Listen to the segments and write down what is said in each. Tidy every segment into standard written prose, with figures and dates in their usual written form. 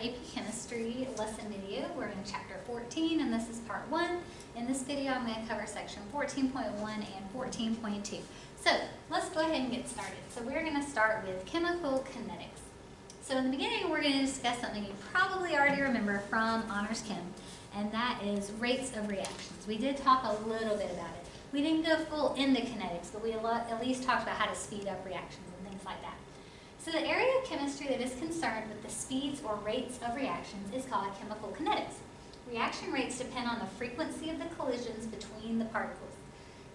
AP Chemistry lesson video. We're in chapter 14 and this is part 1. In this video I'm going to cover section 14.1 and 14.2. So let's go ahead and get started. So we're going to start with chemical kinetics. So in the beginning we're going to discuss something you probably already remember from Honors Chem, and that is rates of reactions. We did talk a little bit about it. We didn't go full into kinetics, but we at least talked about how to speed up reactions and things like that. So the area of chemistry that is concerned with the speeds or rates of reactions is called chemical kinetics. Reaction rates depend on the frequency of the collisions between the particles.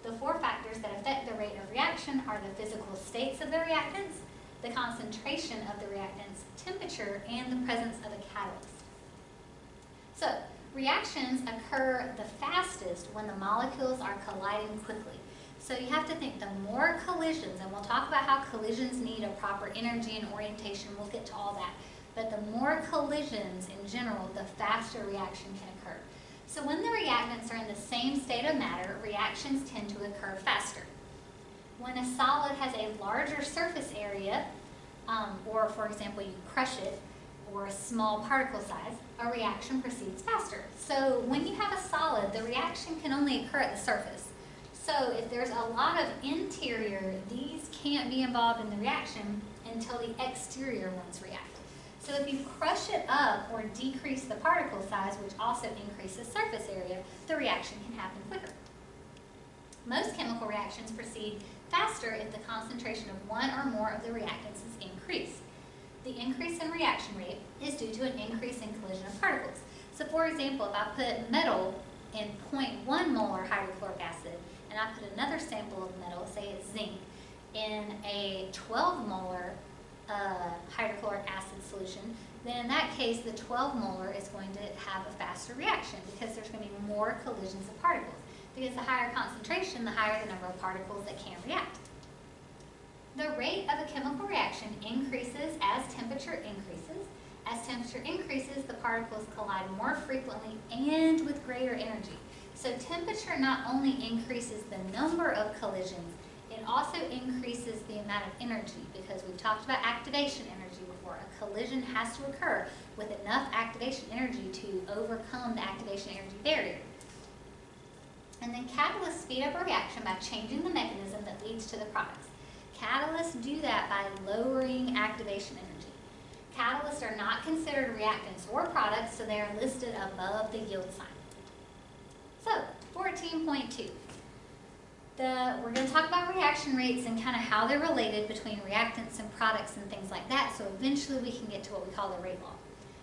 The 4 factors that affect the rate of reaction are the physical states of the reactants, the concentration of the reactants, temperature, and the presence of a catalyst. So, reactions occur the fastest when the molecules are colliding quickly. So you have to think the more collisions, and we'll talk about how collisions need a proper energy and orientation, we'll get to all that, but the more collisions in general, the faster reaction can occur. So when the reactants are in the same state of matter, reactions tend to occur faster. When a solid has a larger surface area, or for example you crush it, or a small particle size, a reaction proceeds faster. So when you have a solid, the reaction can only occur at the surface. So if there's a lot of interior, these can't be involved in the reaction until the exterior ones react. So if you crush it up or decrease the particle size, which also increases surface area, the reaction can happen quicker. Most chemical reactions proceed faster if the concentration of one or more of the reactants is increased. The increase in reaction rate is due to an increase in collision of particles. So for example, if I put metal in 0.1 molar hydrochloric acid, and I put another sample of metal, say it's zinc, in a 12 molar hydrochloric acid solution, then in that case the 12 molar is going to have a faster reaction because there's going to be more collisions of particles. Because the higher concentration, the higher the number of particles that can react. The rate of a chemical reaction increases as temperature increases. As temperature increases, the particles collide more frequently and with greater energy. So temperature not only increases the number of collisions, it also increases the amount of energy, because we've talked about activation energy before. A collision has to occur with enough activation energy to overcome the activation energy barrier. And then catalysts speed up a reaction by changing the mechanism that leads to the products. Catalysts do that by lowering activation energy. Catalysts are not considered reactants or products, so they are listed above the yield sign. So, 14.2. We're going to talk about reaction rates and kind of how they're related between reactants and products and things like that, so eventually we can get to what we call the rate law.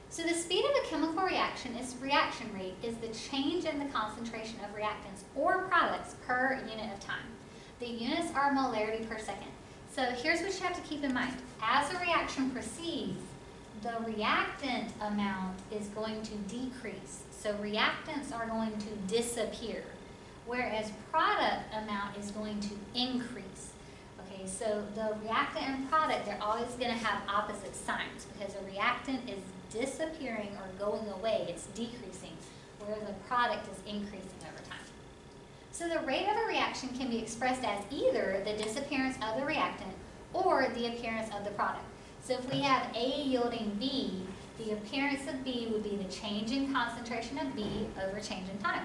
So the speed of a chemical reaction, its reaction rate, is the change in the concentration of reactants or products per unit of time. The units are molarity per second. So here's what you have to keep in mind. As a reaction proceeds, the reactant amount is going to decrease. So reactants are going to disappear, whereas product amount is going to increase. Okay, so the reactant and product, they're always going to have opposite signs because a reactant is disappearing or going away, it's decreasing, whereas a product is increasing over time. So the rate of a reaction can be expressed as either the disappearance of the reactant or the appearance of the product. So if we have A yielding B, the appearance of B would be the change in concentration of B over change in time.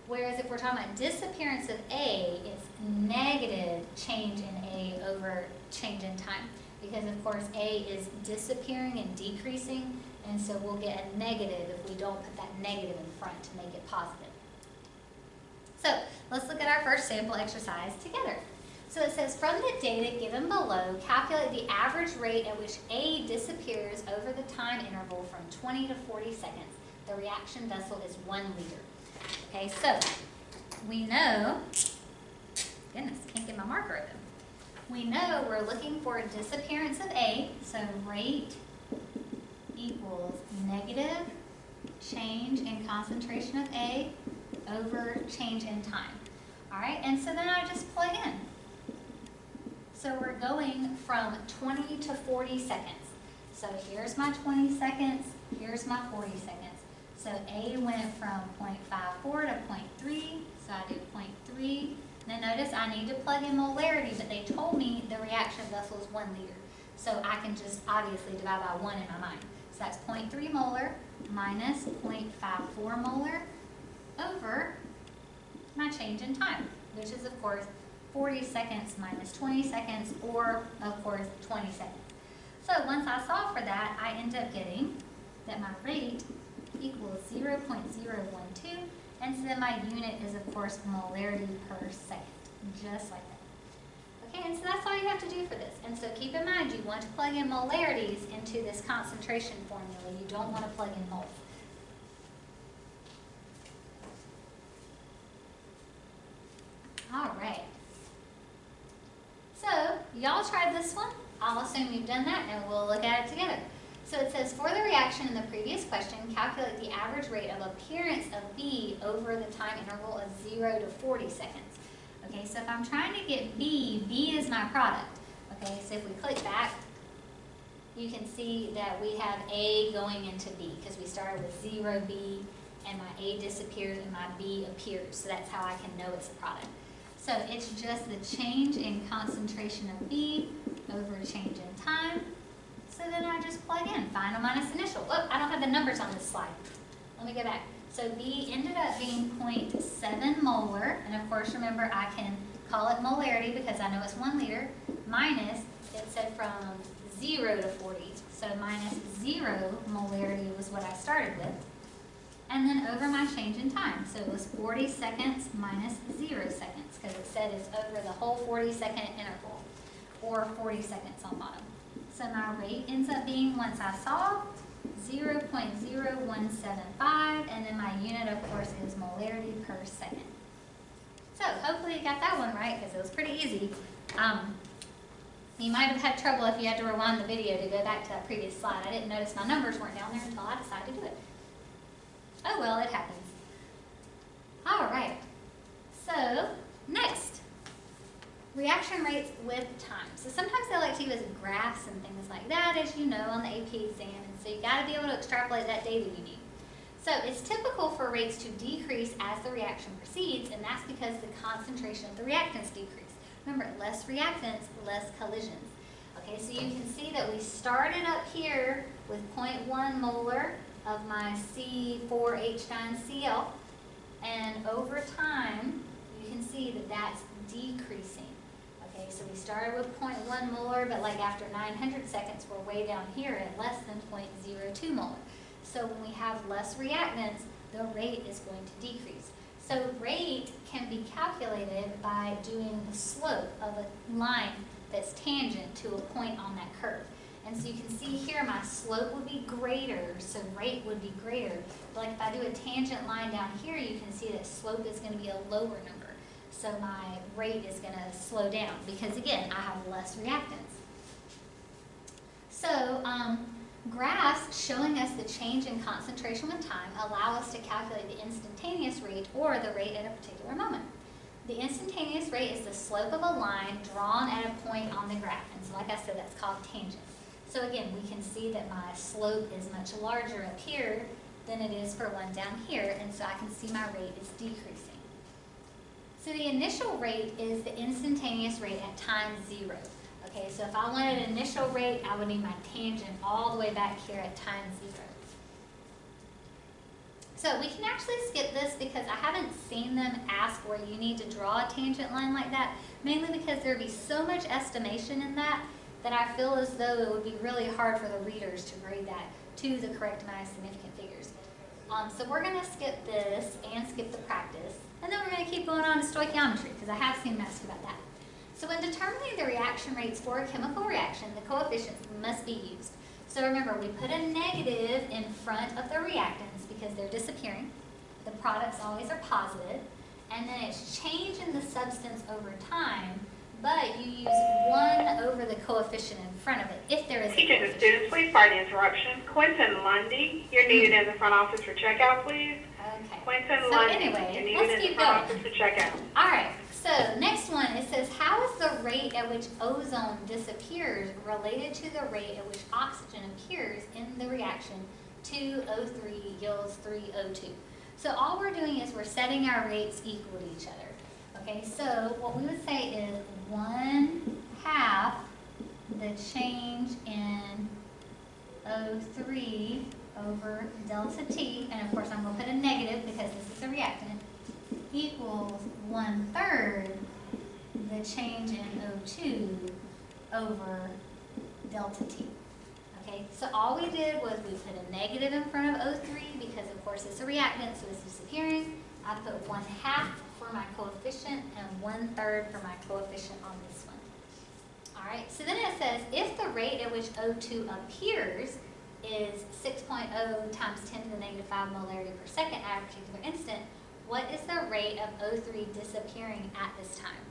Whereas if we're talking about disappearance of A, it's negative change in A over change in time. Because of course A is disappearing and decreasing, and so we'll get a negative if we don't put that negative in front to make it positive. So let's look at our first sample exercise together. So it says, from the data given below, calculate the average rate at which A disappears over the time interval from 20 to 40 seconds. The reaction vessel is 1 liter. Okay, so we know, goodness, can't get my marker open. We know we're looking for a disappearance of A, so rate equals negative change in concentration of A over change in time. All right, and so then I just plug in. So we're going from 20 to 40 seconds. So here's my 20 seconds, here's my 40 seconds. So A went from 0.54 to 0.3, so I do 0.3. Now notice I need to plug in molarity, but they told me the reaction vessel is 1 liter. So I can just obviously divide by 1 in my mind. So that's 0.3 molar minus 0.54 molar over my change in time, which is, of course, 40 seconds minus 20 seconds, or, of course, 20 seconds. So once I solve for that, I end up getting that my rate equals 0.012, and so then my unit is, of course, molarity per second, just like that. Okay, and so that's all you have to do for this. And so keep in mind, you want to plug in molarities into this concentration formula. You don't want to plug in moles. All right. So, y'all tried this one. I'll assume you've done that, and we'll look at it together. So it says, for the reaction in the previous question, calculate the average rate of appearance of B over the time interval of 0 to 40 seconds. Okay, so if I'm trying to get B is my product. Okay, so if we click back, you can see that we have A going into B, because we started with 0B, and my A disappears and my B appears. So that's how I can know it's a product. So it's just the change in concentration of B over change in time. So then I just plug in final minus initial. Oh, I don't have the numbers on this slide. Let me go back. So B ended up being 0.7 molar, and of course remember I can call it molarity because I know it's 1 liter, minus, it said from 0 to 40, so minus 0 molarity was what I started with. And then over my change in time. So it was 40 seconds minus 0 seconds, because it said it's over the whole 40-second interval, or 40 seconds on bottom. So my rate ends up being, once I solve, 0.0175, and then my unit, of course, is molarity per second. So hopefully you got that one right, because it was pretty easy. You might have had trouble if you had to rewind the video to go back to that previous slide. I didn't notice my numbers weren't down there until I decided to do it. Oh well, it happens. All right, so next, reaction rates with time. So sometimes they like to use graphs and things like that, as you know, on the AP exam, and so you got to be able to extrapolate that data you need. So it's typical for rates to decrease as the reaction proceeds, and that's because the concentration of the reactants decrease. Remember, less reactants, less collisions. Okay, so you can see that we started up here with 0.1 molar of my C4H9Cl, and over time, you can see that that's decreasing. Okay, so we started with 0.1 molar, but like after 900 seconds, we're way down here at less than 0.02 molar. So when we have less reactants, the rate is going to decrease. So rate can be calculated by doing the slope of a line that's tangent to a point on that curve. And so you can see here my slope would be greater, so rate would be greater. But like if I do a tangent line down here, you can see that slope is going to be a lower number. So my rate is going to slow down because, again, I have less reactants. So graphs showing us the change in concentration with time allow us to calculate the instantaneous rate or the rate at a particular moment. The instantaneous rate is the slope of a line drawn at a point on the graph. And so like I said, that's called tangent. So again, we can see that my slope is much larger up here than it is for one down here, and so I can see my rate is decreasing. So the initial rate is the instantaneous rate at time 0. Okay, so if I wanted an initial rate, I would need my tangent all the way back here at time 0. So we can actually skip this because I haven't seen them ask where you need to draw a tangent line like that, mainly because there would be so much estimation in that I feel as though it would be really hard for the readers to grade that to the correct amount of significant figures. So we're going to skip this and skip the practice, and then we're going to keep going on to stoichiometry because I have seen them ask about that. So when determining the reaction rates for a chemical reaction, the coefficients must be used. So remember, we put a negative in front of the reactants because they're disappearing. The products always are positive, and then it's change in the substance over time, but you use 1 over the coefficient in front of it, if there is a Teachers and students, please pardon the interruption. Quentin Lundy, you're needed in the front office for checkout, please. Okay. Quentin So Lundy, anyway, you're needed let's in the keep front going. office for checkout. All right, so next one, it says, how is the rate at which ozone disappears related to the rate at which oxygen appears in the reaction 2O3 yields 3O2? So all we're doing is we're setting our rates equal to each other. Okay, so what we would say is 1/2 the change in O3 over delta T, and of course I'm going to put a negative because this is a reactant, equals 1/3 the change in O2 over delta T. Okay, so all we did was we put a negative in front of O3 because of course it's a reactant, so it's disappearing. I put 1/2 for my coefficient and 1/3 for my coefficient on this one. All right, so then it says if the rate at which O2 appears is 6.0 times 10 to the negative 5 molarity per second at a particular instant, what is the rate of O3 disappearing at this time?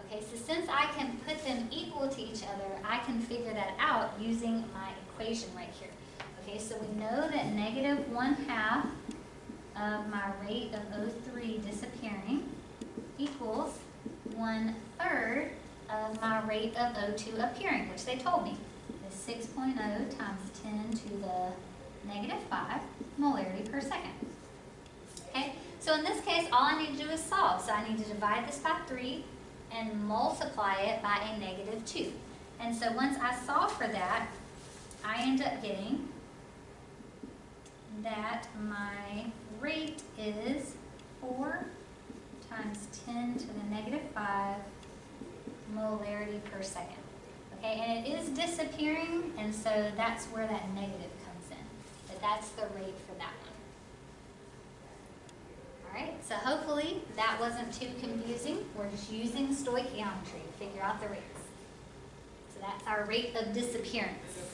Okay, so since I can put them equal to each other, I can figure that out using my equation right here. Okay, so we know that negative 1/2 of my rate of O3 disappearing equals 1/3 of my rate of O2 appearing, which they told me is 6.0 times 10 to the negative 5 molarity per second. Okay, so in this case, all I need to do is solve. So I need to divide this by 3 and multiply it by a negative 2. And so once I solve for that, I end up getting that my rate is 4 times 10 to the negative 5 molarity per second. Okay, and it is disappearing, and so that's where that negative comes in. But that's the rate for that one. Alright, so hopefully that wasn't too confusing. We're just using stoichiometry to figure out the rates. So that's our rate of disappearance.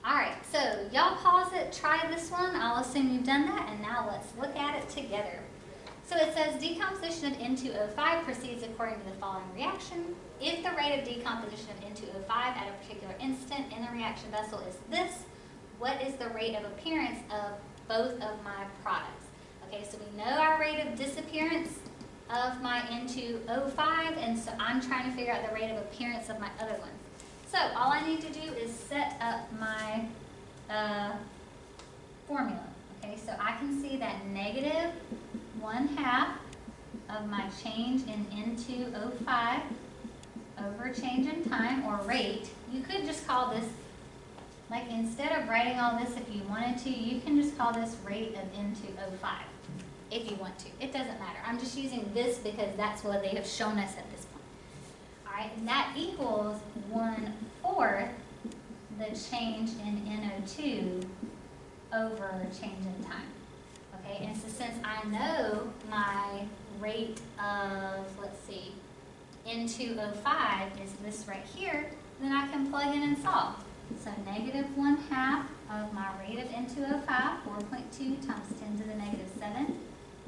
Alright, so y'all pause it, try this one. I'll assume you've done that, and now let's look at it together. So it says decomposition of N2O5 proceeds according to the following reaction. If the rate of decomposition of N2O5 at a particular instant in the reaction vessel is this, what is the rate of appearance of both of my products? Okay, so we know our rate of disappearance of my N2O5, and so I'm trying to figure out the rate of appearance of my other ones. So all I need to do is set up my formula. Okay, so I can see that negative 1/2 of my change in N2O5 over change in time, or rate. You could just call this, like instead of writing all this if you wanted to, you can just call this rate of N2O5 if you want to. It doesn't matter. I'm just using this because that's what they have shown us at this point. Alright, and that equals 1/4 the change in NO2 over change in time. Okay, and so since I know my rate of, let's see, N2O5 is this right here, then I can plug in and solve. So negative 1/2 of my rate of N2O5, 4.2 times 10 to the negative 7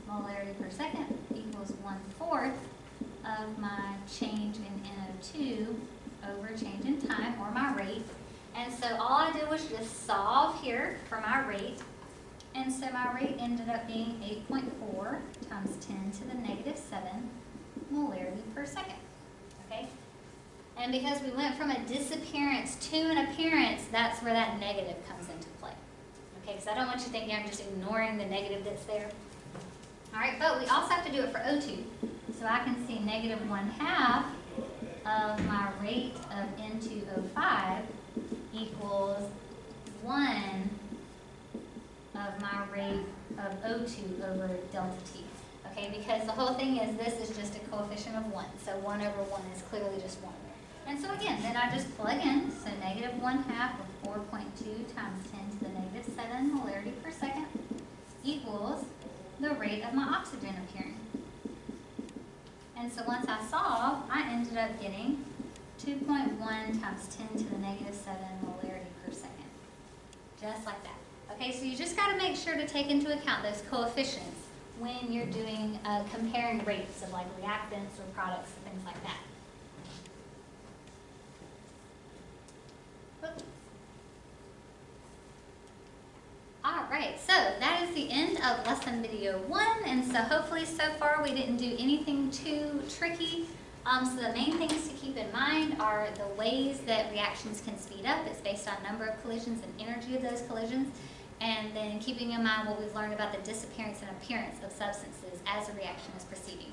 molarity per second, equals 1/4 of my change in NO2 over change in time, or my rate. And so all I did was just solve here for my rate. And so my rate ended up being 8.4 times 10 to the negative 7 molarity per second. Okay? And because we went from a disappearance to an appearance, that's where that negative comes into play. Okay, because I don't want you thinking I'm just ignoring the negative that's there. Alright, but we also have to do it for O2. So I can see negative 1/2 of my rate of N2O5 equals 1 of my rate of O2 over delta T. Okay, because the whole thing is this is just a coefficient of 1. So 1 over 1 is clearly just 1. And so again, then I just plug in. So negative 1/2 of 4.2 times 10 to the negative 7 molarity per second equals the rate of my oxygen appearing. And so once I solve, I ended up getting 2.1 times 10 to the negative 7 molarity per second. Just like that. Okay, so you just got to make sure to take into account those coefficients when you're doing comparing rates of like reactants or products and things like that. Alright, so that is the end of lesson video 1, and so hopefully so far we didn't do anything too tricky. So the main things to keep in mind are the ways that reactions can speed up. It's based on number of collisions and energy of those collisions, and then keeping in mind what we've learned about the disappearance and appearance of substances as a reaction is proceeding.